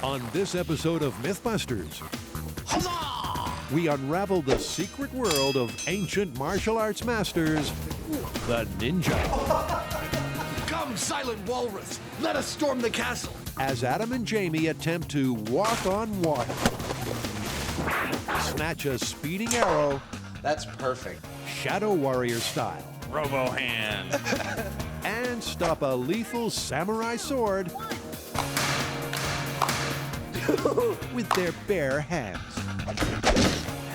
On this episode of MythBusters, we unravel the secret world of ancient martial arts masters, the ninja. Come, silent walrus, let us storm the castle. As Adam and Jamie attempt to walk on water, snatch a speeding arrow, That's perfect. Shadow Warrior style, Robo hand. and stop a lethal samurai sword with their bare hands.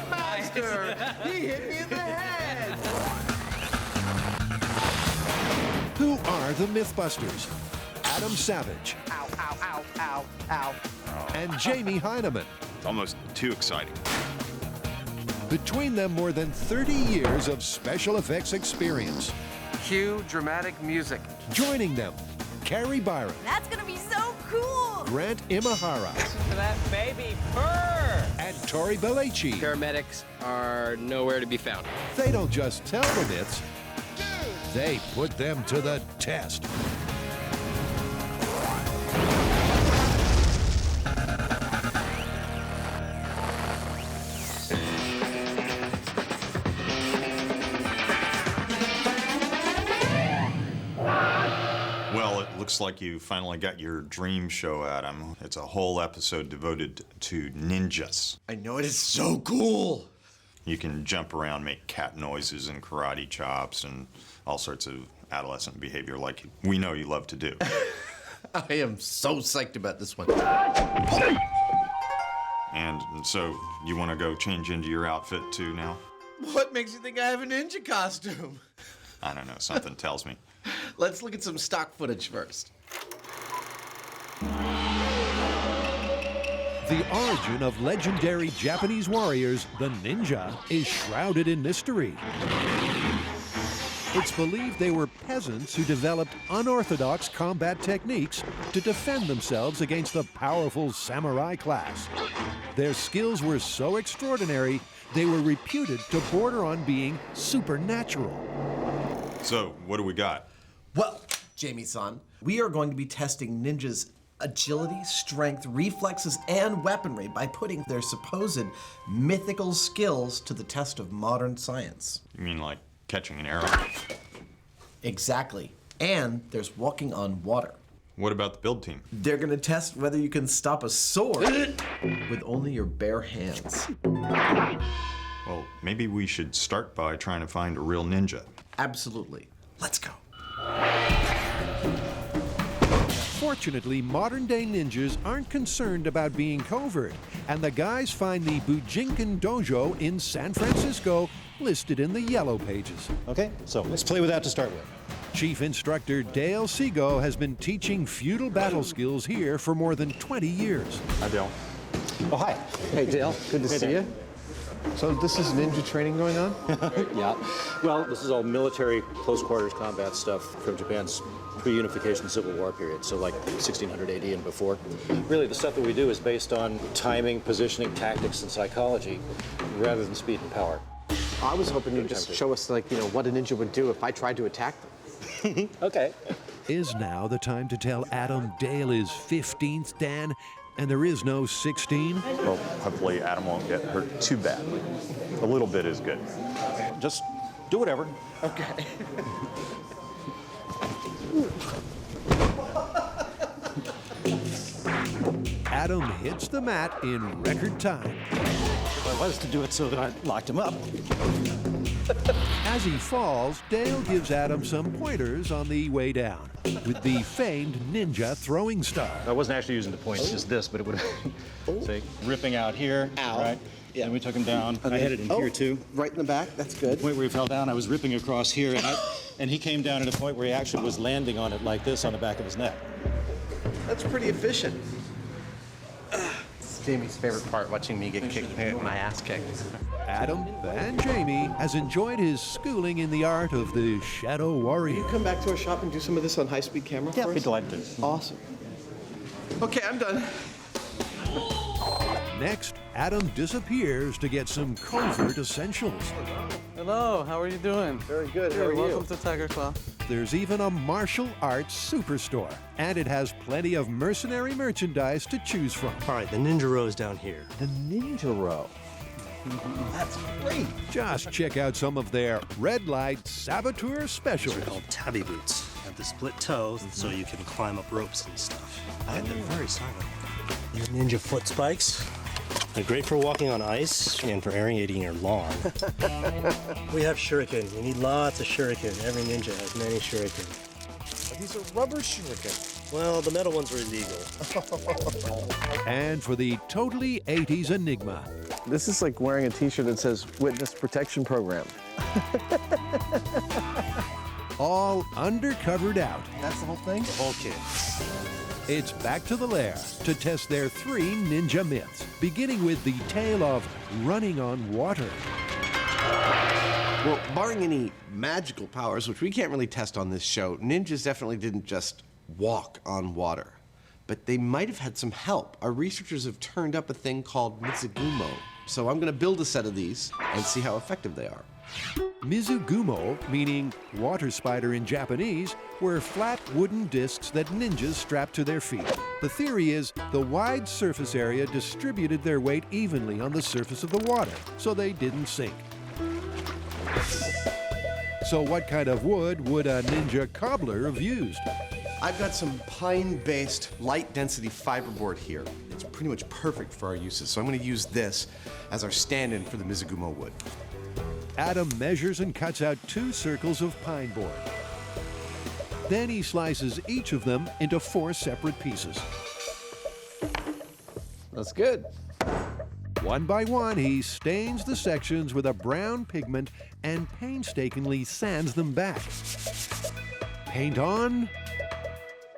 Master, he hit me in the head. Who are the MythBusters? Adam Savage Ow, ow, ow, ow, ow. and Jamie Heineman. It's almost too exciting. Between them, more than 30 years of special effects experience. Cue dramatic music. Joining them, Carrie Byron, That's gonna be so cool! Grant Imahara, For that baby purr. and Tori Belleci. Paramedics are nowhere to be found. They don't just tell the myths, they put them to the test. Well, it looks like you finally got your dream show, Adam. It's a whole episode devoted to ninjas. I know, it is so cool. You can jump around, make cat noises and karate chops and all sorts of adolescent behavior like we know you love to do. I am so psyched about this one. And so you want to go change into your outfit too now? What makes you think I have a ninja costume? I don't know, something tells me. Let's look at some stock footage first. The origin of legendary Japanese warriors, the ninja, is shrouded in mystery. It's believed they were peasants who developed unorthodox combat techniques to defend themselves against the powerful samurai class. Their skills were so extraordinary, they were reputed to border on being supernatural. So, what do we got? Well, Jamie-san, we are going to be testing ninjas' agility, strength, reflexes, and weaponry by putting their supposed mythical skills to the test of modern science. You mean like catching an arrow? Exactly. And there's walking on water. What about the build team? They're gonna test whether you can stop a sword with only your bare hands. Well, maybe we should start by trying to find a real ninja. Absolutely. Let's go. Fortunately, modern-day ninjas aren't concerned about being covert, and the guys find the Bujinkan Dojo in San Francisco listed in the yellow pages. Okay, so let's play with that to start with. Chief Instructor Dale Seago has been teaching feudal battle skills here for more than 20 years. Hi, Dale. Oh, hi. Hey Dale, good to see you. So this is ninja training going on? Yeah. Well, this is all military close quarters combat stuff from Japan's pre-unification Civil War period, so like 1600 AD and before. Really, the stuff that we do is based on timing, positioning, tactics, and psychology, rather than speed and power. I was hoping you'd just show us, like, what a ninja would do if I tried to attack them. Okay. Is now the time to tell Adam Dale is 15th Dan, and there is no 16? Well, hopefully Adam won't get hurt too badly. A little bit is good. Just do whatever. Okay. Adam hits the mat in record time. Well, was to do it so that I locked him up. As he falls, Dale gives Adam some pointers on the way down with the famed ninja throwing star. I wasn't actually using the point, just this, but it would say ripping out here, Ow. right? Yeah. Then we took him down. I had it in here too. Right in the back, that's good. The point where he fell down, I was ripping across here, and he came down at a point where he actually was landing on it like this on the back of his neck. That's pretty efficient. It's Jamie's favorite part, watching me get kicked, my ass kicked. Adam and Jamie has enjoyed his schooling in the art of the Shadow Warrior. Can you come back to our shop and do some of this on high-speed camera Yeah, for I'd be us? delighted to. Awesome. Okay, I'm done. Next, Adam disappears to get some covert essentials. Hello, how are you doing? Very good. How Good, are you? welcome to Tiger Claw. there's even a martial arts superstore, and it has plenty of mercenary merchandise to choose from. All right, the Ninja Row is down here. The Ninja Row. That's great. Just check out some of their red light saboteur specials. They're called tabby boots. Have the split toes, so you can climb up ropes and stuff. And they're very silent. Your ninja foot spikes. They're great for walking on ice and for aerating your lawn. We have shuriken. You need lots of shuriken. Every ninja has many shuriken. These are rubber shuriken. Well, the metal ones are illegal. And for the totally 80s enigma, This is like wearing a t-shirt that says Witness Protection Program. all undercovered out. That's the whole thing? The whole kit. It's back to the lair to test their 3 ninja myths, beginning with the tale of running on water. Well, barring any magical powers, which we can't really test on this show, ninjas definitely didn't just walk on water. But they might have had some help. Our researchers have turned up a thing called Mizugumo. So I'm going to build a set of these and see how effective they are. Mizugumo, meaning water spider in Japanese, were flat wooden discs that ninjas strapped to their feet. The theory is the wide surface area distributed their weight evenly on the surface of the water, so they didn't sink. So what kind of wood would a ninja cobbler have used? I've got some pine-based light-density fiberboard here. It's pretty much perfect for our uses, so I'm going to use this as our stand-in for the Mizugumo wood. Adam measures and cuts out 2 circles of pine board. Then he slices each of them into 4 separate pieces. That's good. One by one, he stains the sections with a brown pigment and painstakingly sands them back. Paint on,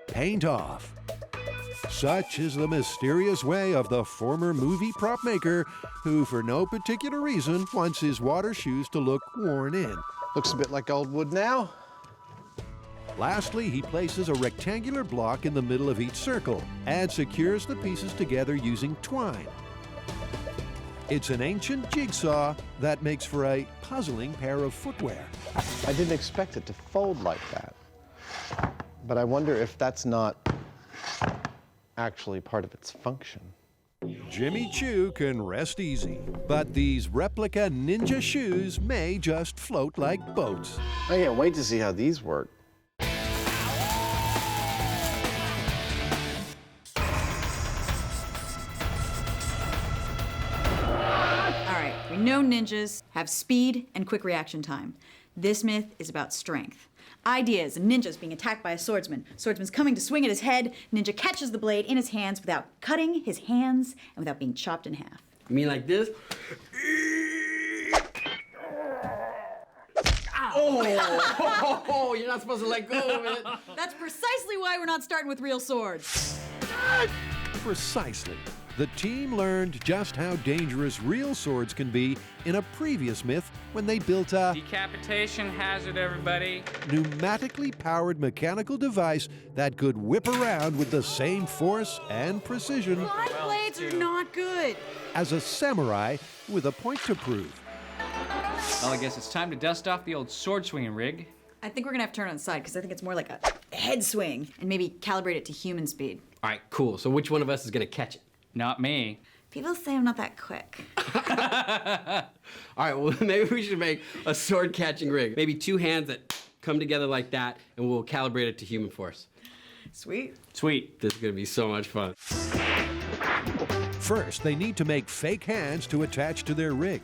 paint off. Such is the mysterious way of the former movie prop maker who, for no particular reason, wants his water shoes to look worn in. Looks a bit like old wood now. Lastly, he places a rectangular block in the middle of each circle and secures the pieces together using twine. It's an ancient jigsaw that makes for a puzzling pair of footwear. I didn't expect it to fold like that. But I wonder if that's not actually part of its function. Jimmy Choo can rest easy, but these replica ninja shoes may just float like boats. I can't wait to see how these work. We know ninjas have speed and quick reaction time. This myth is about strength. Ideas: ninjas being attacked by a swordsman. Swordsman's coming to swing at his head. Ninja catches the blade in his hands without cutting his hands and without being chopped in half. You mean like this? Oh, you're not supposed to let go of it. That's precisely why we're not starting with real swords. Precisely. The team learned just how dangerous real swords can be in a previous myth when they built a Decapitation hazard, everybody. pneumatically powered mechanical device that could whip around with the same force and precision Blind blades are not good. as a samurai with a point to prove. Well, I guess it's time to dust off the old sword swinging rig. I think we're gonna have to turn it on its side because I think it's more like a head swing and maybe calibrate it to human speed. All right, cool. So which one of us is gonna catch it? Not me. People say I'm not that quick. All right, well, maybe we should make a sword catching rig. Maybe 2 hands that come together like that, and we'll calibrate it to human force. Sweet. Sweet. This is gonna be so much fun. First, they need to make fake hands to attach to their rig.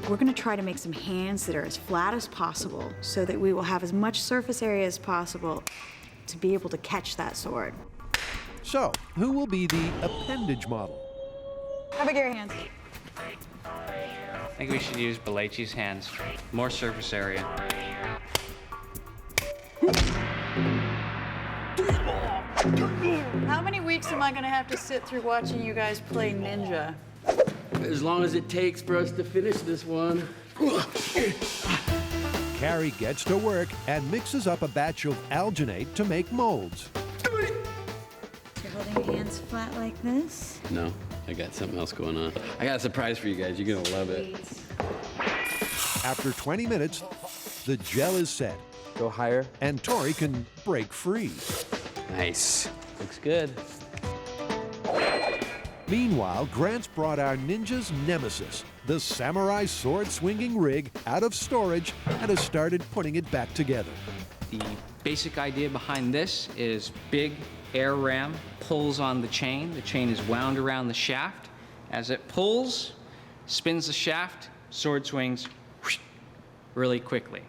We're gonna try to make some hands that are as flat as possible so that we will have as much surface area as possible to be able to catch that sword. So, who will be the appendage model? How big are your hands? I think we should use Belechi's hands. More surface area. How many weeks am I gonna have to sit through watching you guys play ninja? As long as it takes for us to finish this one. Carrie gets to work and mixes up a batch of alginate to make molds. You're holding your hands flat like this? No, I got something else going on. I got a surprise for you guys. You're gonna love it. After 20 minutes, the gel is set. Go higher. and Tori can break free. Nice. Looks good. Meanwhile, Grant's brought our ninja's nemesis, the samurai sword-swinging rig, out of storage and has started putting it back together. The basic idea behind this is big air ram pulls on the chain. The chain is wound around the shaft. As it pulls, spins the shaft, sword swings really quickly.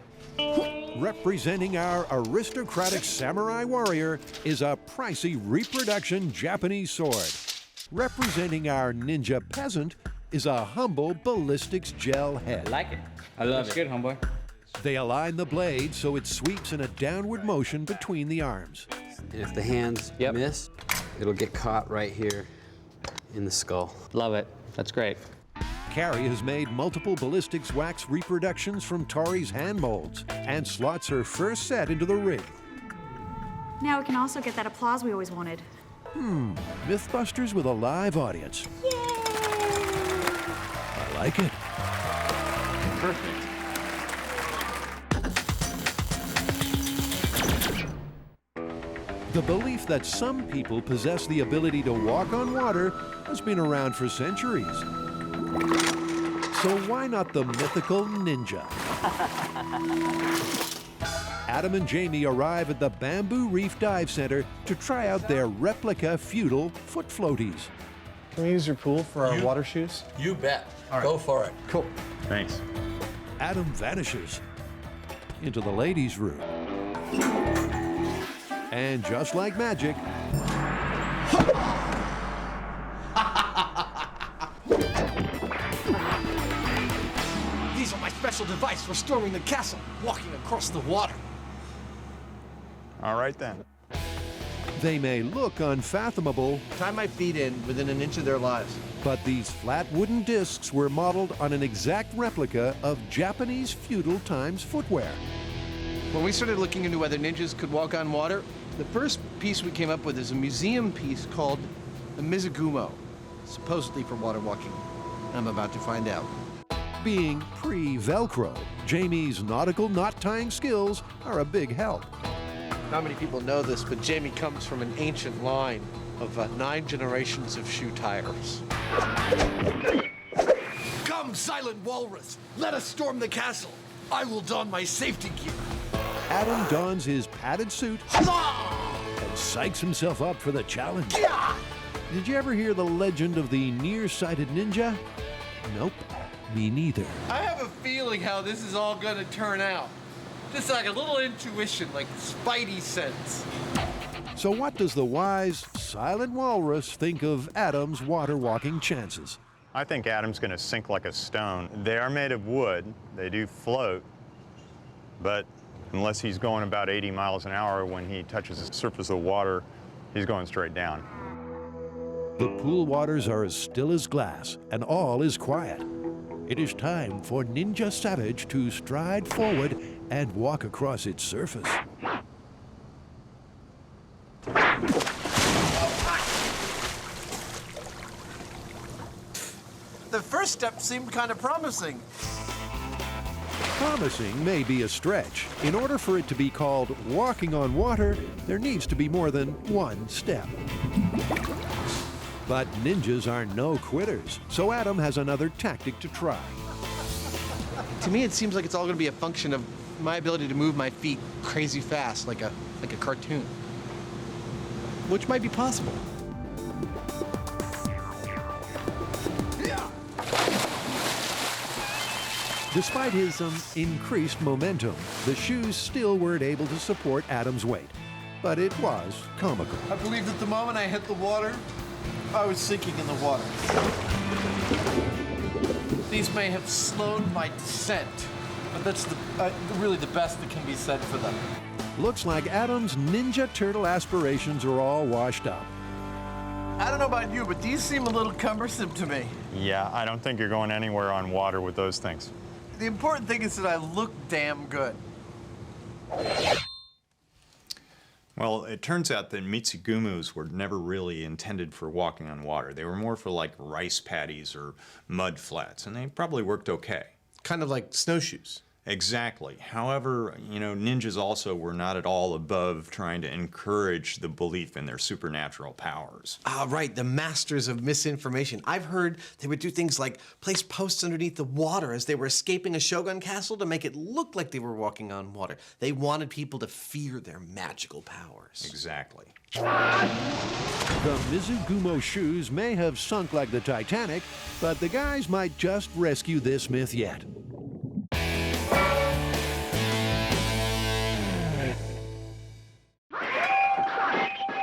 Representing our aristocratic samurai warrior is a pricey reproduction Japanese sword. Representing our ninja peasant is a humble ballistics gel head. I like it. I love it. Good, homeboy. They align the blade so it sweeps in a downward motion between the arms. And if the hands miss, it'll get caught right here in the skull. Love it. That's great. Carrie has made multiple ballistics wax reproductions from Tori's hand molds and slots her first set into the rig. Now we can also get that applause we always wanted. MythBusters with a live audience. Yay! I like it. Perfect. The belief that some people possess the ability to walk on water has been around for centuries. So why not the mythical ninja? Adam and Jamie arrive at the Bamboo Reef Dive Center to try out their replica feudal foot floaties. Can we use your pool for our water shoes? You bet. Go for it. Cool. Thanks. Adam vanishes into the ladies' room. And just like magic, These are my special device for storming the castle, walking across the water. All right then. they may look unfathomable, Tie my feet in within an inch of their lives. but these flat wooden discs were modeled on an exact replica of Japanese feudal times footwear. When we started looking into whether ninjas could walk on water, the first piece we came up with is a museum piece called the Mizugumo, supposedly for water walking. I'm about to find out. Being pre-Velcro, Jamie's nautical knot-tying skills are a big help. Not many people know this, but Jamie comes from an ancient line of 9 generations of shoe tires. Come, silent walrus. Let us storm the castle. I will don my safety gear. Adam dons his padded suit and psychs himself up for the challenge. Did you ever hear the legend of the nearsighted ninja? Nope, me neither. I have a feeling how this is all gonna turn out. Just like a little intuition, like spidey sense. So what does the wise, silent walrus think of Adam's water-walking chances? I think Adam's going to sink like a stone. They are made of wood. They do float, but unless he's going about 80 miles an hour when he touches the surface of the water, he's going straight down. The pool waters are as still as glass, and all is quiet. It is time for Ninja Savage to stride forward and walk across its surface. The first step seemed kind of promising. Promising may be a stretch. In order for it to be called walking on water, there needs to be more than one step. But ninjas are no quitters, so Adam has another tactic to try. To me, it seems like it's all gonna be a function of my ability to move my feet crazy fast, like a cartoon. Which might be possible. Despite his increased momentum, the shoes still weren't able to support Adam's weight. But it was comical. I believe that the moment I hit the water, I was sinking in the water. These may have slowed my descent, but that's really the best that can be said for them. Looks like Adam's Ninja Turtle aspirations are all washed up. I don't know about you, but these seem a little cumbersome to me. Yeah, I don't think you're going anywhere on water with those things. The important thing is that I look damn good. Well, it turns out that mitsugumus were never really intended for walking on water. They were more for like rice paddies or mud flats, and they probably worked okay. Kind of like snowshoes. Exactly. However, ninjas also were not at all above trying to encourage the belief in their supernatural powers. Ah, right, the masters of misinformation. I've heard they would do things like place posts underneath the water as they were escaping a shogun castle to make it look like they were walking on water. They wanted people to fear their magical powers. Exactly. The Mizugumo shoes may have sunk like the Titanic, but the guys might just rescue this myth yet.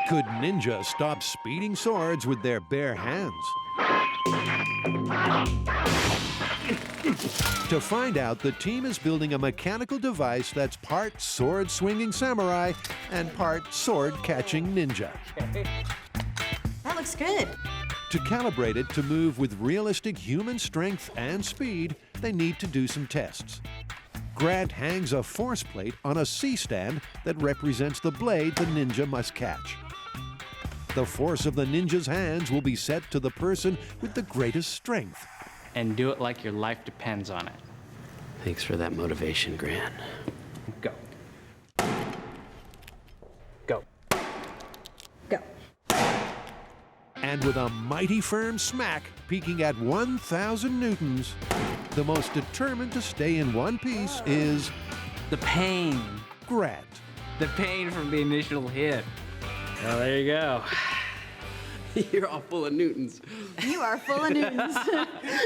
Could ninjas stop speeding swords with their bare hands? To find out, the team is building a mechanical device that's part sword-swinging samurai and part sword-catching ninja. That looks good. To calibrate it to move with realistic human strength and speed, they need to do some tests. Grant hangs a force plate on a C-stand that represents the blade the ninja must catch. The force of the ninja's hands will be set to the person with the greatest strength. And do it like your life depends on it. Thanks for that motivation, Grant. Go. Go. Go. And with a mighty firm smack peaking at 1,000 newtons, the most determined to stay in one piece is The pain. Grant. The pain from the initial hit. Well, there you go. You're all full of Newtons. You are full of Newtons.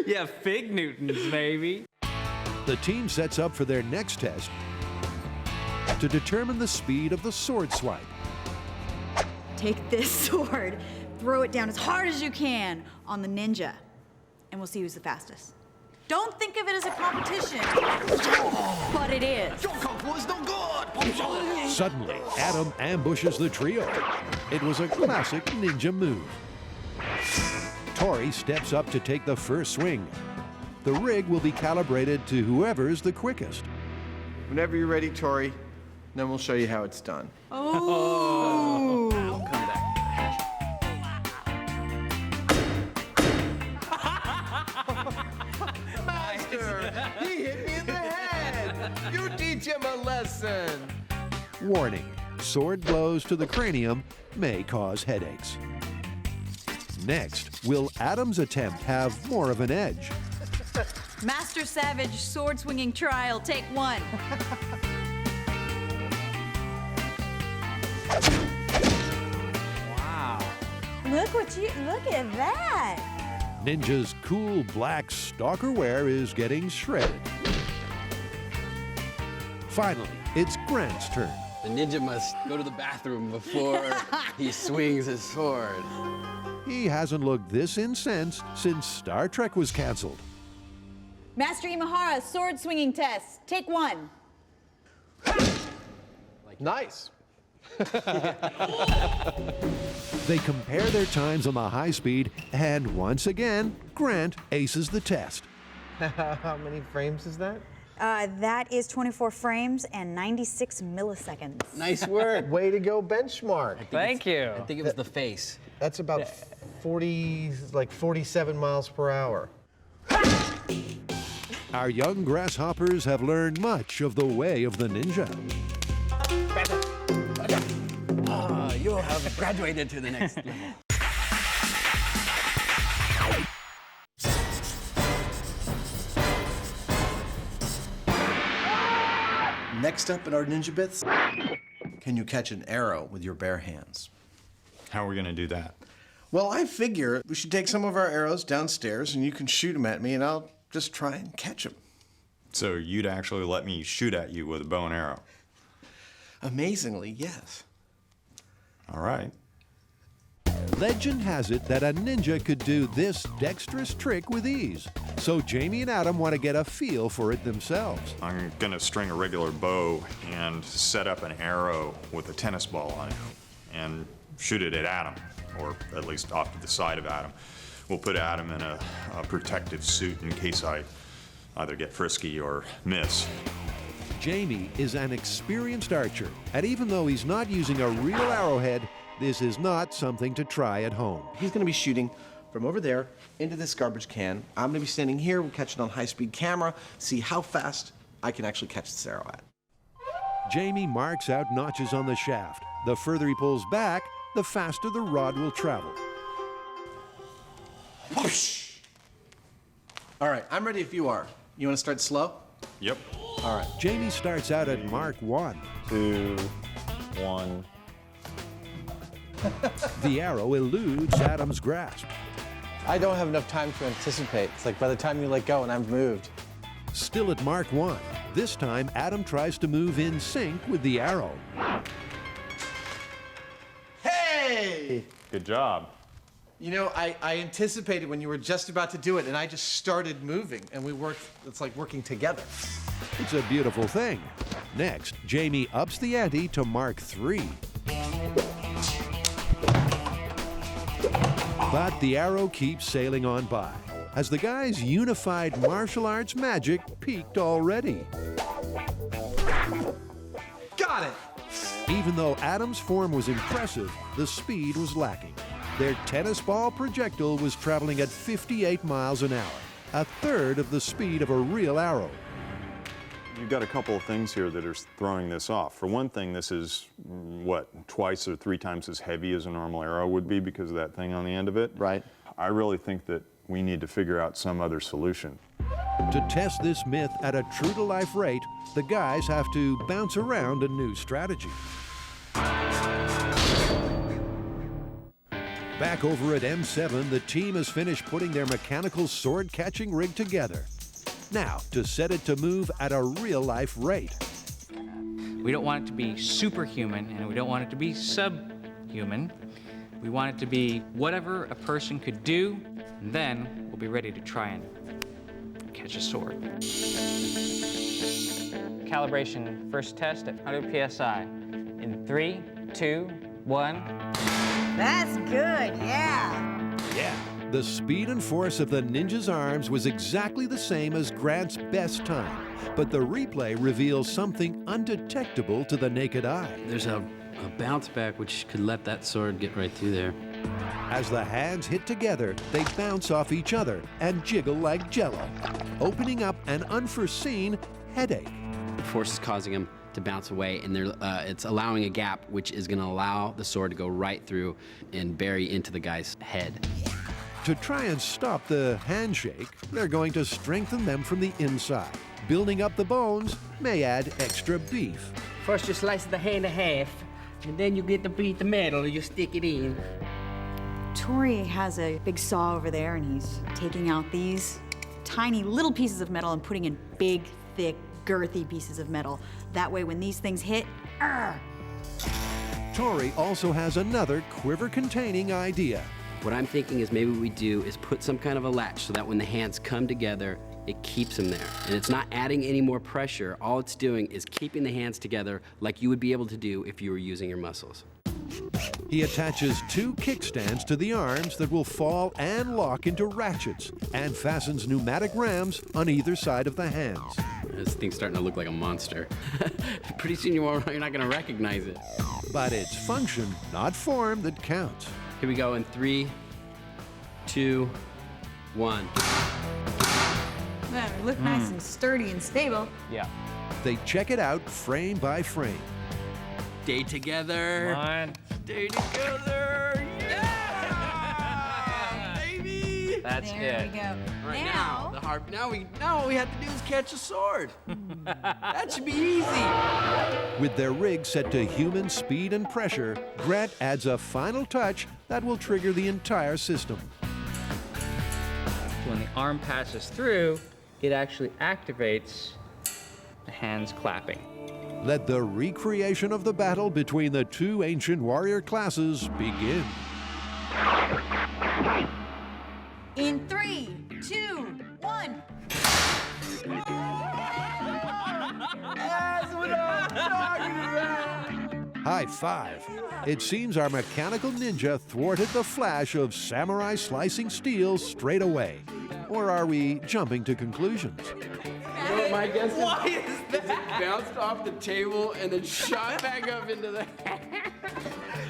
Yeah, fig Newtons, maybe. The team sets up for their next test to determine the speed of the sword swipe. Take this sword, throw it down as hard as you can on the ninja, and we'll see who's the fastest. Don't think of it as a competition, but it is. Suddenly, Adam ambushes the trio. It was a classic ninja move. Tori steps up to take the first swing. The rig will be calibrated to whoever's the quickest. Whenever you're ready, Tori, then we'll show you how it's done. Oh. I'll come back. Master, he hit me in the head. You teach him a lesson. Warning, sword blows to the cranium may cause headaches. Next, will Adam's attempt have more of an edge? Master Savage sword swinging trial, take one. Wow. Look at that. Ninja's cool black stalker wear is getting shredded. Finally, it's Grant's turn. The ninja must go to the bathroom before he swings his sword. He hasn't looked this incensed since Star Trek was canceled. Master Imahara sword swinging test, take one. Nice. They compare their times on the high speed, and once again, Grant aces the test. How many frames is that? That is 24 frames and 96 milliseconds. Nice work. Way to go, benchmark. Thank you. I think it was the face. That's about 47 miles per hour. Our young grasshoppers have learned much of the way of the ninja. You have graduated to the next level. Next up in our ninja bits, can you catch an arrow with your bare hands? How are we going to do that? Well, I figure we should take some of our arrows downstairs and you can shoot them at me and I'll just try and catch them. So you'd actually let me shoot at you with a bow and arrow? Amazingly, yes. All right. Legend has it that a ninja could do this dexterous trick with ease, so Jamie and Adam want to get a feel for it themselves. I'm going to string a regular bow and set up an arrow with a tennis ball on it and shoot it at Adam, or at least off to the side of Adam. We'll put Adam in a protective suit in case I either get frisky or miss. Jamie is an experienced archer, and even though he's not using a real arrowhead, this is not something to try at home. He's going to be shooting from over there into this garbage can. I'm going to be standing here. We'll catch it on high-speed camera, see how fast I can actually catch this arrow at. Jamie marks out notches on the shaft. The further he pulls back, the faster the rod will travel. Whoosh! All right, I'm ready if you are. You want to start slow? Yep. All right. Jamie starts out at Mark 1. 2, 1. The arrow eludes Adam's grasp. I don't have enough time to anticipate. It's like by the time you let go and I've moved. Still at Mark 1. This time, Adam tries to move in sync with the arrow. Hey! Good job. You know, I anticipated when you were just about to do it, and I just started moving, and we worked. It's like working together. It's a beautiful thing. Next, Jamie ups the ante to Mark 3. But the arrow keeps sailing on by, as the guy's unified martial arts magic peaked already. Got it! Even though Adam's form was impressive, the speed was lacking. Their tennis ball projectile was traveling at 58 miles an hour, a third of the speed of a real arrow. You've got a couple of things here that are throwing this off. For one thing, this is, what, twice or 3 times as heavy as a normal arrow would be because of that thing on the end of it. Right. I really think that we need to figure out some other solution. To test this myth at a true-to-life rate, the guys have to bounce around a new strategy. Back over at M7, the team has finished putting their mechanical sword-catching rig together. Now, to set it to move at a real-life rate. We don't want it to be superhuman, and we don't want it to be subhuman. We want it to be whatever a person could do, and then we'll be ready to try and catch a sword. Calibration first test at 100 psi. In 3, 2, 1. That's good, yeah. Yeah, the speed and force of the ninja's arms was exactly the same as Grant's best time, but the replay reveals something undetectable to the naked eye. There's a bounce back which could let that sword get right through there. As the hands hit together, they bounce off each other and jiggle like jello, opening up an unforeseen headache. The force is causing him to bounce away, and it's allowing a gap which is going to allow the sword to go right through and bury into the guy's head. To try and stop the handshake, they're going to strengthen them from the inside. Building up the bones may add extra beef. First you slice the hand in half, and then you get to beat the metal, you stick it in. Tori has a big saw over there, and he's taking out these tiny little pieces of metal and putting in big, thick, girthy pieces of metal. That way when these things hit, Tori also has another quiver-containing idea. What I'm thinking is maybe what we do is put some kind of a latch so that when the hands come together, it keeps them there. And it's not adding any more pressure. All it's doing is keeping the hands together like you would be able to do if you were using your muscles. He attaches 2 kickstands to the arms that will fall and lock into ratchets, and fastens pneumatic rams on either side of the hands. This thing's starting to look like a monster. Pretty soon you're not going to recognize it. But it's function, not form, that counts. Here we go in 3, 2, 1. That look nice and sturdy and stable. Yeah. They check it out frame by frame. Stay together. Come on. Stay together. Yeah! Baby! That's There it. we go. Right now, now what we have to do is catch a sword. That should be easy. With their rig set to human speed and pressure, Grant adds a final touch that will trigger the entire system. When the arm passes through, it actually activates the hands clapping. Let the recreation of the battle between the 2 ancient warrior classes begin. In 3, 2, 1. That's what I'm talking about! High five. It seems our mechanical ninja thwarted the flash of samurai slicing steel straight away. Or are we jumping to conclusions? You know what my guess is? Why is that? It bounced off the table and then shot back up into the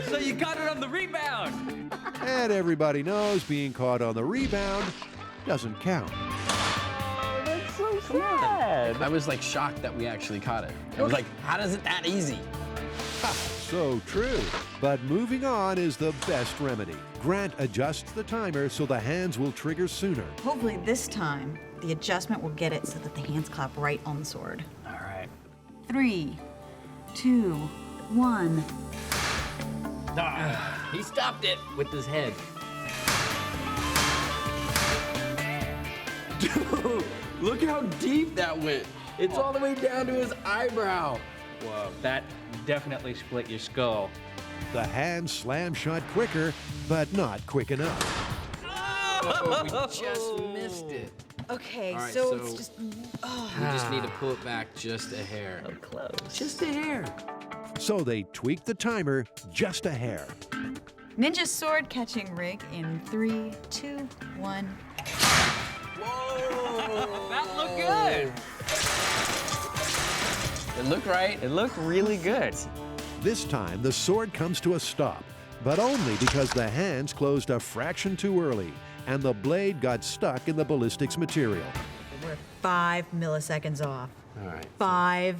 So you got it on the rebound! And everybody knows being caught on the rebound doesn't count. That's so sad. head. I was like shocked that we actually caught it. I was like, how is it that easy? So true. But moving on is the best remedy. Grant adjusts the timer so the hands will trigger sooner. Hopefully this time, the adjustment will get it so that the hands clap right on the sword. All right. 3, 2, 1. He stopped it with his head. Dude, look how deep that went. It's all the way down to his eyebrow. Whoa, that definitely split your skull. The hands slam shut quicker, but not quick enough. Oh, we just missed it. Okay, All right, so it's just. We just need to pull it back just a hair. So close. Just a hair. So they tweak the timer just a hair. Ninja sword catching rig in 3, 2, 1. Whoa! That looked good. It looked right. It looked really good. This time, the sword comes to a stop, but only because the hands closed a fraction too early and the blade got stuck in the ballistics material. We're 5 milliseconds off. All right. 5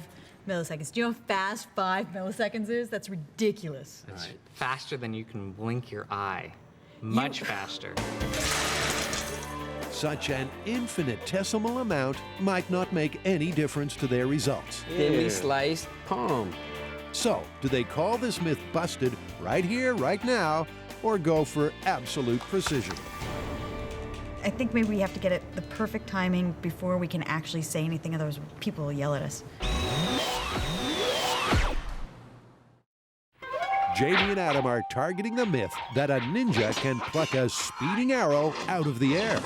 milliseconds. Do you know how fast 5 milliseconds is? That's ridiculous. It's faster than you can blink your eye. Much faster. Such an infinitesimal amount might not make any difference to their results. Thinly sliced palm. So, do they call this myth busted right here, right now, or go for absolute precision? I think maybe we have to get it the perfect timing before we can actually say anything, otherwise people will yell at us. Jamie and Adam are targeting the myth that a ninja can pluck a speeding arrow out of the air.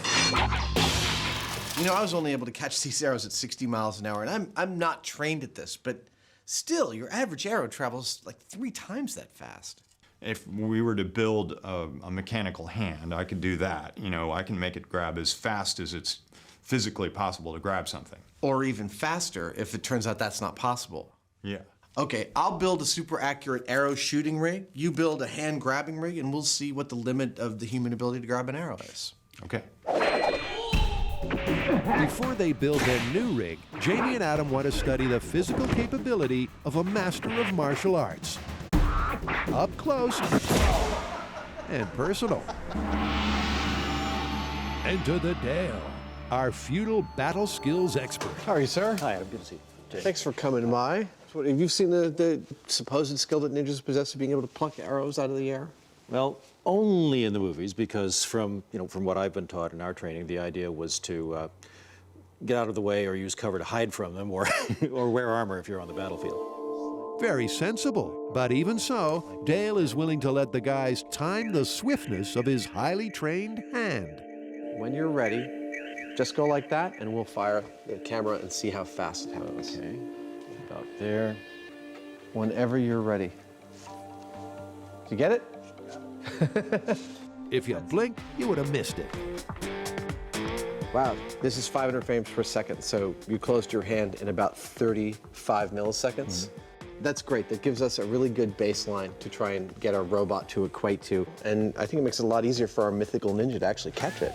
You know, I was only able to catch these arrows at 60 miles an hour, and I'm not trained at this, but still, your average arrow travels like 3 times that fast. If we were to build a mechanical hand, I could do that. You know, I can make it grab as fast as it's physically possible to grab something. Or even faster if it turns out that's not possible. Yeah. Okay, I'll build a super accurate arrow shooting rig, you build a hand grabbing rig, and we'll see what the limit of the human ability to grab an arrow is. Okay. Before they build their new rig, Jamie and Adam want to study the physical capability of a master of martial arts. Up close and personal. Enter the Dale, our feudal battle skills expert. How are you, sir? Hi, I'm good to see you. Jay. Thanks for coming by. So, have you seen the supposed skill that ninjas possess of being able to pluck arrows out of the air? Well, only in the movies, because from what I've been taught in our training, the idea was to get out of the way or use cover to hide from them, or or wear armor if you're on the battlefield. Very sensible, but even so, Dale is willing to let the guys time the swiftness of his highly trained hand. When you're ready, just go like that, and we'll fire the camera and see how fast it happens. Okay, about there. Whenever you're ready. Did you get it? If you blink, you would have missed it. Wow, this is 500 frames per second, so you closed your hand in about 35 milliseconds. That's great. That gives us a really good baseline to try and get our robot to equate to, and I think it makes it a lot easier for our mythical ninja to actually catch it.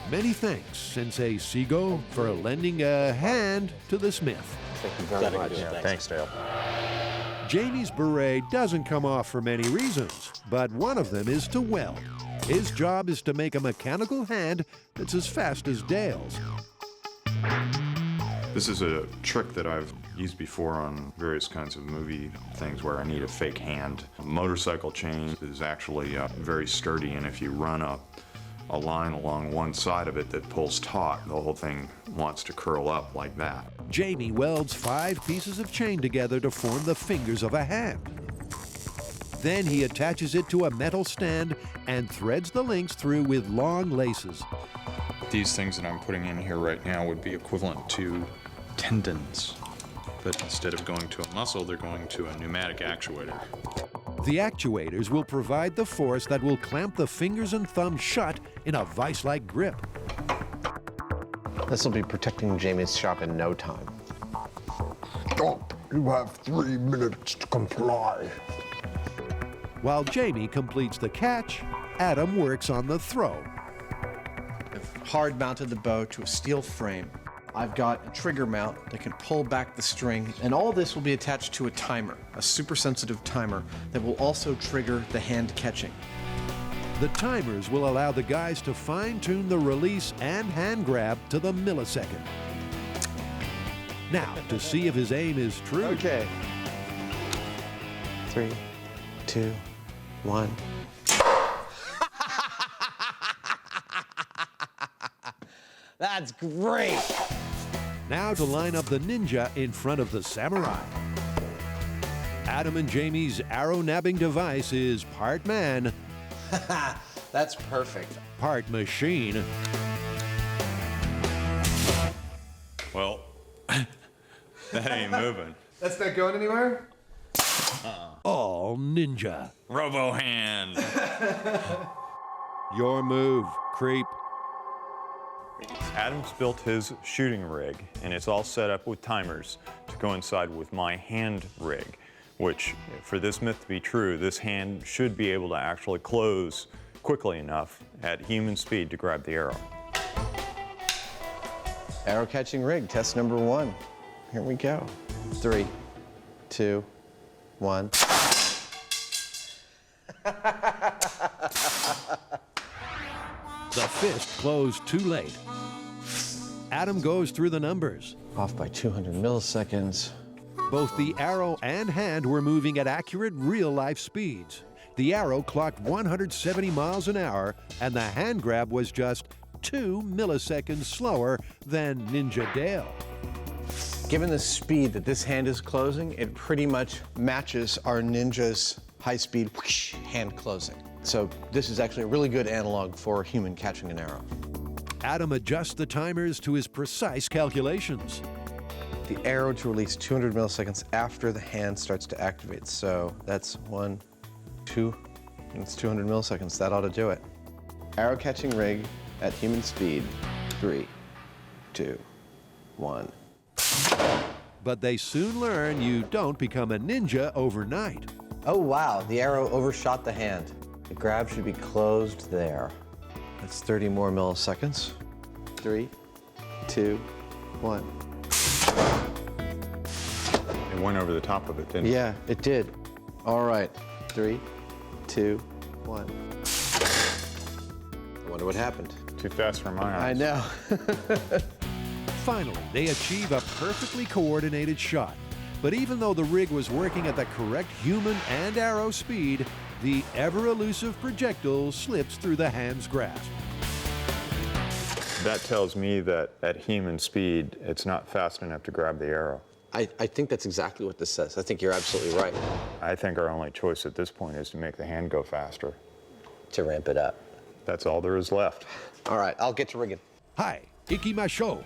Many thanks, Sensei Seago, for lending a hand to this myth. Thank you very much. Yeah, thanks, Dale. Jamie's beret doesn't come off for many reasons, but one of them is to weld. His job is to make a mechanical hand that's as fast as Dale's. This is a trick that I've used before on various kinds of movie things where I need a fake hand. A motorcycle chain is actually very sturdy, and if you run a line along one side of it that pulls taut, the whole thing wants to curl up like that. Jamie welds 5 pieces of chain together to form the fingers of a hand. Then he attaches it to a metal stand and threads the links through with long laces. These things that I'm putting in here right now would be equivalent to tendons, but instead of going to a muscle, they're going to a pneumatic actuator. The actuators will provide the force that will clamp the fingers and thumbs shut in a vice-like grip. This will be protecting Jamie's shop in no time. Stop. You have 3 minutes to comply. While Jamie completes the catch, Adam works on the throw. I've hard mounted the bow to a steel frame. I've got a trigger mount that can pull back the string, and all this will be attached to a timer, a super sensitive timer that will also trigger the hand catching. The timers will allow the guys to fine-tune the release and hand grab to the millisecond. Now, to see if his aim is true. Okay. 3, 2, 1. That's great. Now to line up the ninja in front of the samurai. Adam and Jamie's arrow-nabbing device is part man, That's perfect. part machine. Well, that ain't moving. That's not going anywhere? All ninja. Robo hand. Your move, creep. Adam's built his shooting rig, and it's all set up with timers to coincide with my hand rig, which, for this myth to be true, this hand should be able to actually close quickly enough at human speed to grab the arrow. Arrow catching rig, test number 1. Here we go. 3, 2, 1. The fist closed too late. Adam goes through the numbers. Off by 200 milliseconds. Both the arrow and hand were moving at accurate real-life speeds. The arrow clocked 170 miles an hour, and the hand grab was just 2 milliseconds slower than Ninja Dale. Given the speed that this hand is closing, it pretty much matches our ninja's high-speed whoosh hand closing. So this is actually a really good analog for a human catching an arrow. Adam adjusts the timers to his precise calculations. The arrow to release 200 milliseconds after the hand starts to activate. So that's 1, 2, and it's 200 milliseconds. That ought to do it. Arrow catching rig at human speed. 3, 2, 1. But they soon learn you don't become a ninja overnight. Oh wow, the arrow overshot the hand. The grab should be closed there. That's 30 more milliseconds. 3, 2, 1. It went over the top of it, didn't it? Yeah, it did. All right, 3, 2, 1. I wonder what happened. Too fast for my eyes. I know. Finally, they achieve a perfectly coordinated shot. But even though the rig was working at the correct human and arrow speed, the ever-elusive projectile slips through the hand's grasp. That tells me that at human speed, it's not fast enough to grab the arrow. I think that's exactly what this says. I think you're absolutely right. I think our only choice at this point is to make the hand go faster. To ramp it up. That's all there is left. All right, I'll get to rigging. Hi, ikimashou.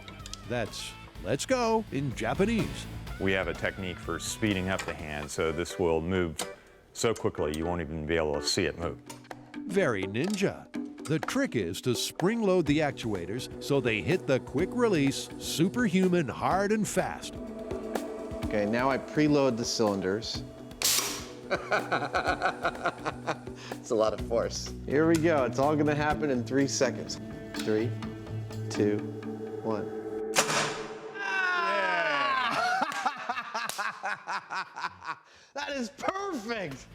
That's let's go in Japanese. We have a technique for speeding up the hand, so this will move so quickly you won't even be able to see it move. Very ninja. The trick is to spring-load the actuators so they hit the quick release, superhuman hard and fast. Okay, now I preload the cylinders. It's a lot of force. Here we go. It's all gonna happen in 3 seconds. 3, 2, 1. That is perfect!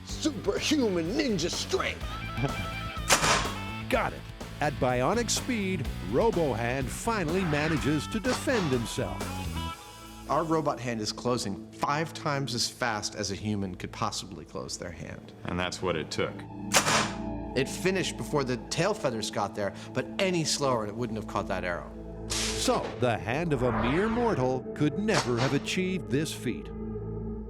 Superhuman ninja strength! Got it. At bionic speed, RoboHand finally manages to defend himself. Our robot hand is closing 5 times as fast as a human could possibly close their hand. And that's what it took. It finished before the tail feathers got there, but any slower and it wouldn't have caught that arrow. So, the hand of a mere mortal could never have achieved this feat.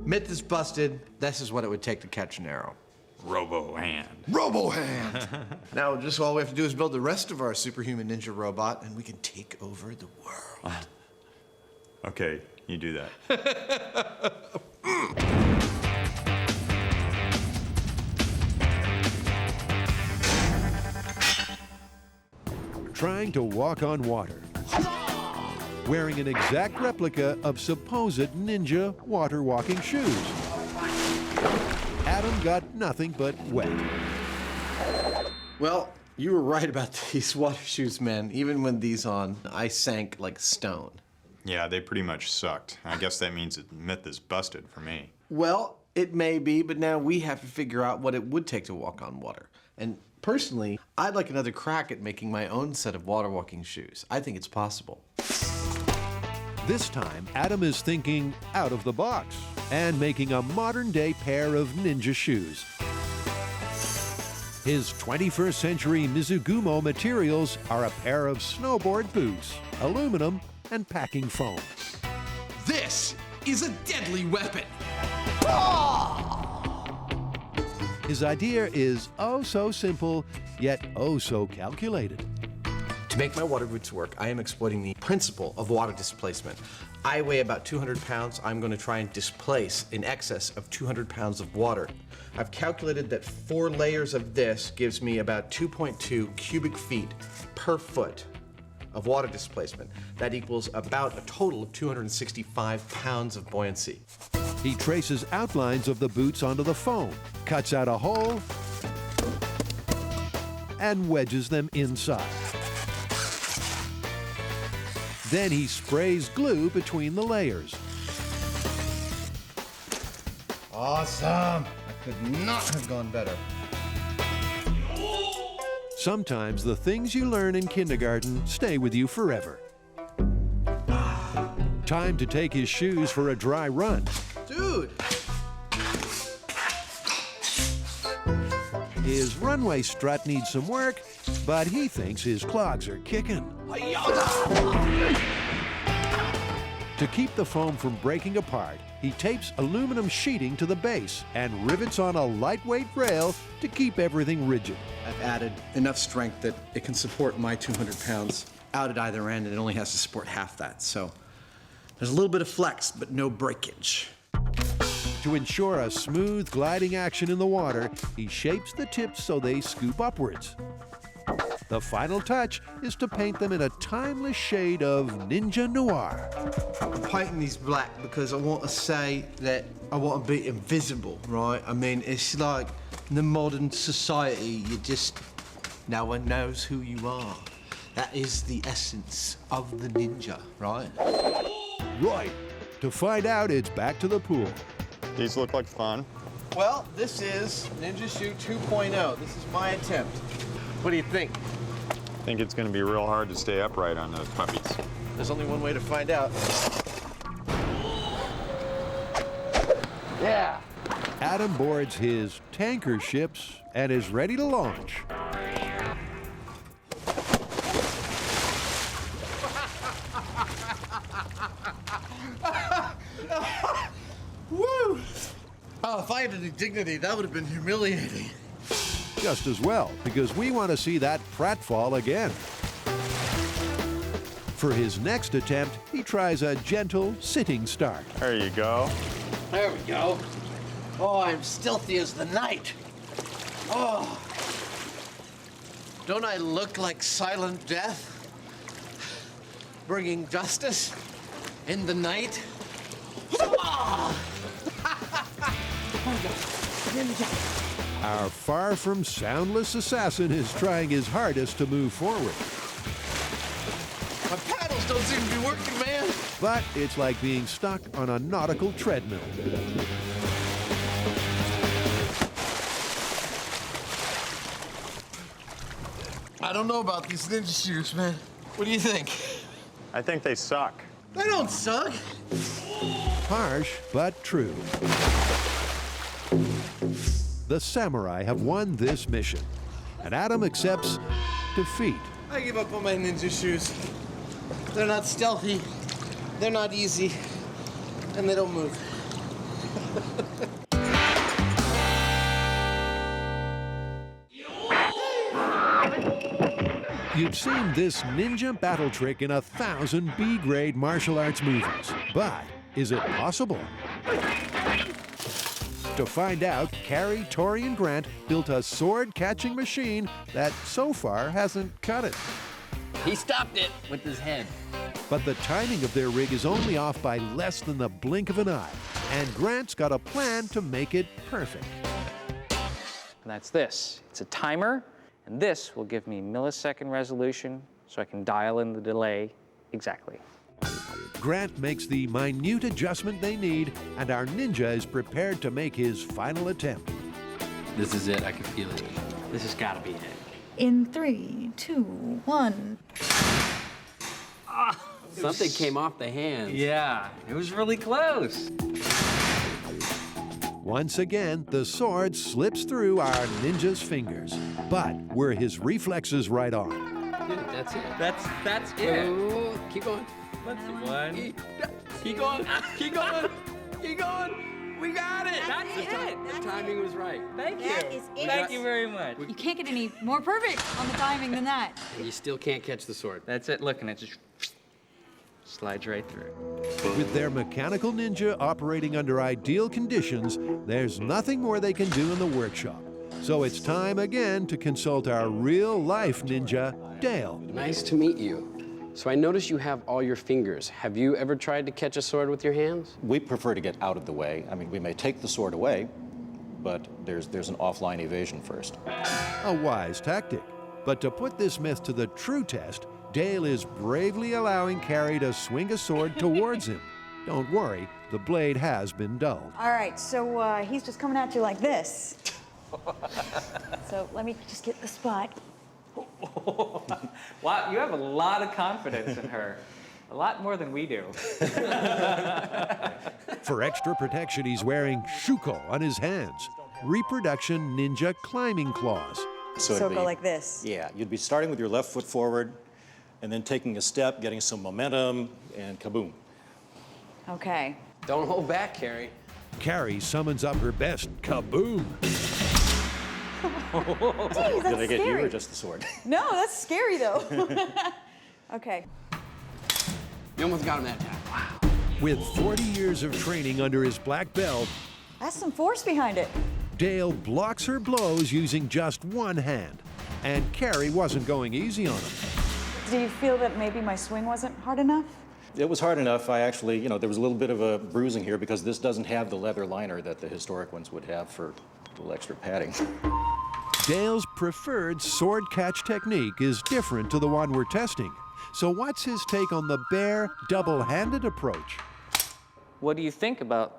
Myth is busted. This is what it would take to catch an arrow. Robo hand. Robo hand! Now, just all we have to do is build the rest of our superhuman ninja robot, and we can take over the world. Okay, you do that. Trying to walk on water. Wearing an exact replica of supposed ninja water walking shoes. Adam got nothing but wet. Well, You were right about these water shoes, man. Even when these on, I sank like stone. Yeah, they pretty much sucked. I guess that means the myth is busted for me. Well, it may be, but now we have to figure out what it would take to walk on water. And personally, I'd like another crack at making my own set of water walking shoes. I think it's possible. This time, Adam is thinking out of the box and making a modern-day pair of ninja shoes. His 21st century Mizugumo materials are a pair of snowboard boots, aluminum, and packing foam. This is a deadly weapon. His idea is oh so simple, yet oh so calculated. To make my water boots work, I am exploiting the principle of water displacement. I weigh about 200 pounds. I'm going to try and displace in excess of 200 pounds of water. I've calculated that 4 layers of this gives me about 2.2 cubic feet per foot of water displacement. That equals about a total of 265 pounds of buoyancy. He traces outlines of the boots onto the foam, cuts out a hole, and wedges them inside. Then he sprays glue between the layers. Awesome! I could not have gone better. Sometimes the things you learn in kindergarten stay with you forever. Time to take his shoes for a dry run. Dude! His runway strut needs some work, but he thinks his clogs are kicking. To keep the foam from breaking apart, he tapes aluminum sheeting to the base and rivets on a lightweight rail to keep everything rigid. I've added enough strength that it can support my 200 pounds out at either end, and it only has to support half that. So there's a little bit of flex, but no breakage. To ensure a smooth gliding action in the water, he shapes the tips so they scoop upwards. The final touch is to paint them in a timeless shade of ninja noir. I'm painting these black because I want to say that I want to be invisible, right? I mean, it's like in the modern society, no one knows who you are. That is the essence of the ninja, right? Right. To find out, it's back to the pool. These look like fun. Well, this is Ninja Shoe 2.0. This is my attempt. What do you think? I think it's going to be real hard to stay upright on those puppies. There's only one way to find out. Yeah. Adam boards his tanker ships and is ready to launch. Woo! Oh, if I had any dignity, that would have been humiliating. Just as well, because we want to see that pratfall again. For his next attempt, he tries a gentle sitting start. There you go. There we go. Oh, I'm stealthy as the night. Oh. Don't I look like silent death? Bringing justice in the night? Our far from soundless assassin is trying his hardest to move forward. My paddles don't seem to be working, man. But it's like being stuck on a nautical treadmill. I don't know about these ninja shoes, man. What do you think? I think they suck. They don't suck. Harsh, but true. The samurai have won this mission, and Adam accepts defeat. I give up on my ninja shoes. They're not stealthy, they're not easy, and they don't move. You've seen this ninja battle trick in 1,000 B-grade martial arts movies, but is it possible? To find out, Carrie, Tori, and Grant built a sword-catching machine that so far hasn't cut it. He stopped it with his head. But the timing of their rig is only off by less than the blink of an eye, and Grant's got a plan to make it perfect. That's this. It's a timer, And this will give me millisecond resolution so I can dial in the delay exactly. Grant makes the minute adjustment they need, and our ninja is prepared to make his final attempt. This is it. I can feel it. This has got to be it. In 3, 2, 1. Something came off the hands. Yeah, it was really close. Once again, the sword slips through our ninja's fingers. But were his reflexes right on? That's it. That's it. Oh, keep going. One. Keep going. Keep going. Keep going. We got it. That's it. The timing was right. Thank you. That is it. Thank you very much. You can't get any more perfect on the timing than that. And you still can't catch the sword. That's it. Look, and it just slides right through. With their mechanical ninja operating under ideal conditions, there's nothing more they can do in the workshop. So it's time again to consult our real-life ninja, Dale. Nice to meet you. So I notice you have all your fingers. Have you ever tried to catch a sword with your hands? We prefer to get out of the way. I mean, we may take the sword away, but there's an offline evasion first. A wise tactic. But to put this myth to the true test, Dale is bravely allowing Carrie to swing a sword towards him. Don't worry, the blade has been dulled. All right, so he's just coming at you like this. So let me just get the spot. Wow, you have a lot of confidence in her. A lot more than we do. For extra protection, he's wearing shuko on his hands, reproduction ninja climbing claws. So go like this. Yeah, you'd be starting with your left foot forward, and then taking a step, getting some momentum, and kaboom. Okay. Don't hold back, Carrie. Carrie summons up her best kaboom. Jeez, that's Did I get scary. you or just the sword? No, that's scary though. Okay. You almost got him that time. Wow. With 40 years of training under his black belt, That's some force behind it. Dale blocks her blows using just one hand. And Carrie wasn't going easy on him. Do you feel that maybe my swing wasn't hard enough? It was hard enough. I actually, there was a little bit of a bruising here because this doesn't have the leather liner that the historic ones would have for a little extra padding. Dale's preferred sword catch technique is different to the one we're testing. So what's his take on the bare, double-handed approach? What do you think about,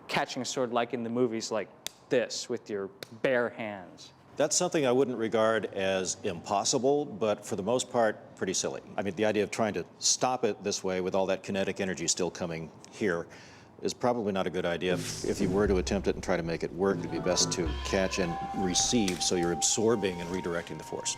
catching a sword like in the movies like this with your bare hands? That's something I wouldn't regard as impossible, but for the most part, pretty silly. I mean, the idea of trying to stop it this way with all that kinetic energy still coming here is probably not a good idea. If you were to attempt it and try to make it work, it'd be best to catch and receive so you're absorbing and redirecting the force.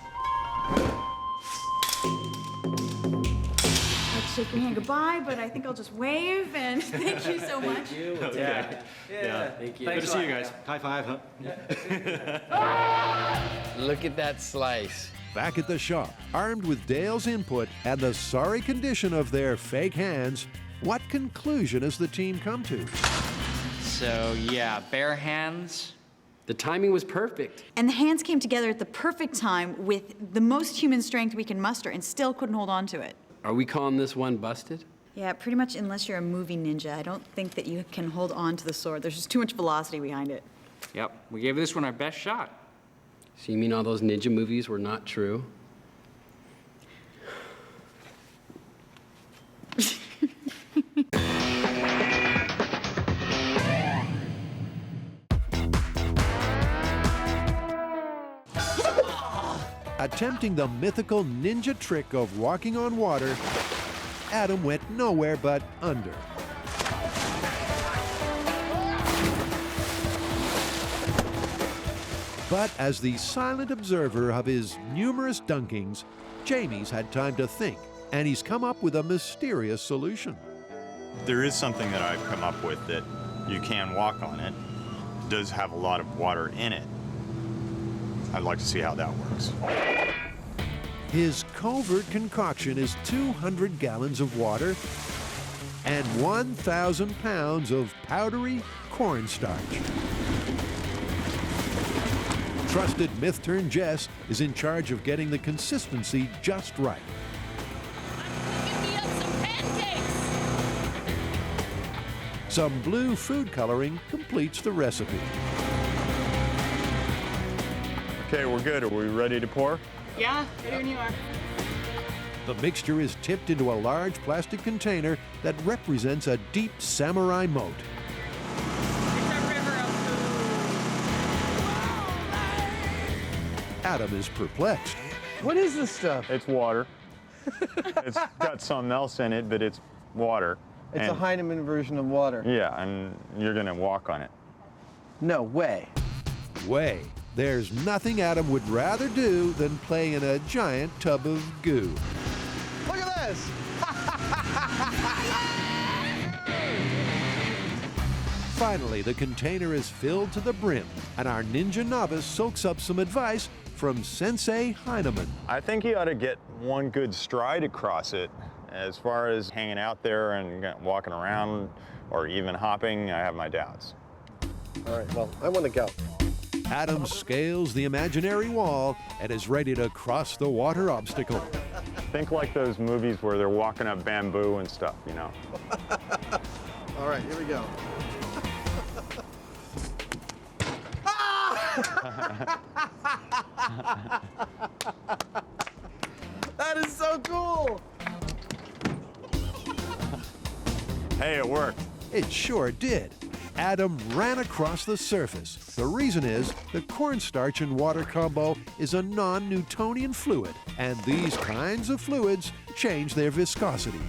I'd shake your hand goodbye, but I think I'll just wave and thank you so much. Thank you. Yeah. Thank you. Good to see you guys. High five, huh? Look at that slice. Back at the shop, armed with Dale's input and the sorry condition of their fake hands, what conclusion has the team come to? So, yeah, bare hands. The timing was perfect. And the hands came together at the perfect time with the most human strength we can muster and still couldn't hold on to it. Are we calling this one busted? Yeah, pretty much unless you're a movie ninja. I don't think that you can hold on to the sword. There's just too much velocity behind it. Yep, we gave this one our best shot. So you mean all those ninja movies were not true? Attempting the mythical ninja trick of walking on water, Adam went nowhere but under. But as the silent observer of his numerous dunkings, Jamie's had time to think, and he's come up with a mysterious solution. There is something that I've come up with that you can walk on it. It does have a lot of water in it. I'd like to see how that works. His covert concoction is 200 gallons of water and 1,000 pounds of powdery cornstarch. Trusted myth-turn Jess is in charge of getting the consistency just right. Some blue food coloring completes the recipe. Okay, we're good. Are we ready to pour? Yeah, ready when you are. The mixture is tipped into a large plastic container that represents a deep samurai moat. Adam is perplexed. What is this stuff? It's water. It's got something else in it, but it's water. It's a Heinemann version of water. Yeah, and you're gonna walk on it. No way. Way. There's nothing Adam would rather do than play in a giant tub of goo. Look at this! Finally, the container is filled to the brim, and our ninja novice soaks up some advice from Sensei Heinemann. I think you ought to get one good stride across it. As far as hanging out there and walking around or even hopping, I have my doubts. All right, well, I want to go. Adam scales the imaginary wall and is ready to cross the water obstacle. Think like those movies where they're walking up bamboo and stuff, you know. All right, here we go. That is so cool! Hey, it worked. It sure did. Adam ran across the surface. The reason is the cornstarch and water combo is a non-Newtonian fluid, and these kinds of fluids change their viscosity.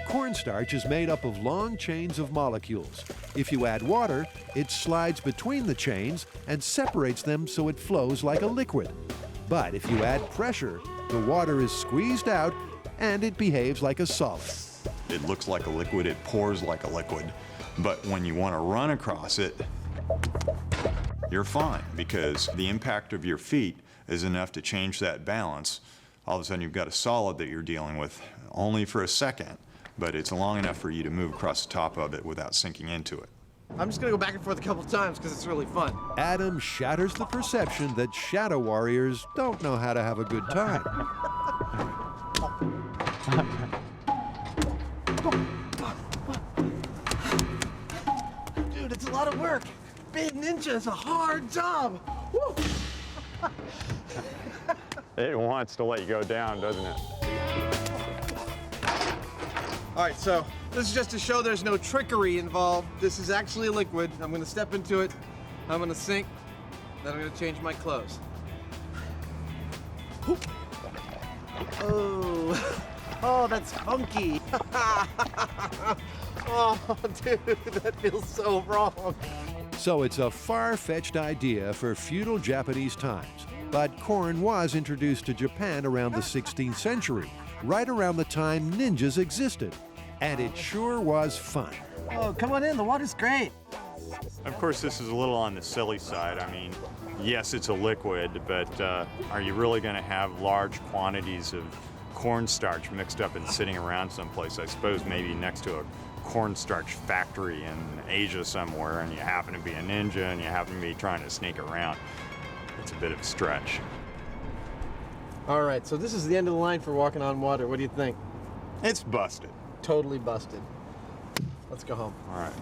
Cornstarch is made up of long chains of molecules. If you add water, it slides between the chains and separates them so it flows like a liquid. But if you add pressure, the water is squeezed out and it behaves like a solid. It looks like a liquid, it pours like a liquid. But when you want to run across it, you're fine because the impact of your feet is enough to change that balance. All of a sudden you've got a solid that you're dealing with only for a second, but it's long enough for you to move across the top of it without sinking into it. I'm just gonna go back and forth a couple times because it's really fun. Adam shatters the perception that shadow warriors don't know how to have a good time. Dude, it's a lot of work. Being ninja is a hard job. Woo. It wants to let you go down, doesn't it? All right, so this is just to show there's no trickery involved. This is actually a liquid. I'm gonna step into it. I'm gonna sink. Then I'm gonna change my clothes. Oh, oh, that's funky. Oh, dude, that feels so wrong. So it's a far-fetched idea for feudal Japanese times. But corn was introduced to Japan around the 16th century, right around the time ninjas existed. And it sure was fun. Oh, come on in, the water's great. Of course, this is a little on the silly side. I mean, yes, it's a liquid, but are you really going to have large quantities of cornstarch mixed up and sitting around someplace? I suppose maybe next to a cornstarch factory in Asia somewhere, and you happen to be a ninja and you happen to be trying to sneak around. It's a bit of a stretch. All right, so this is the end of the line for walking on water. What do you think? It's busted. Totally busted. Let's go home. All right.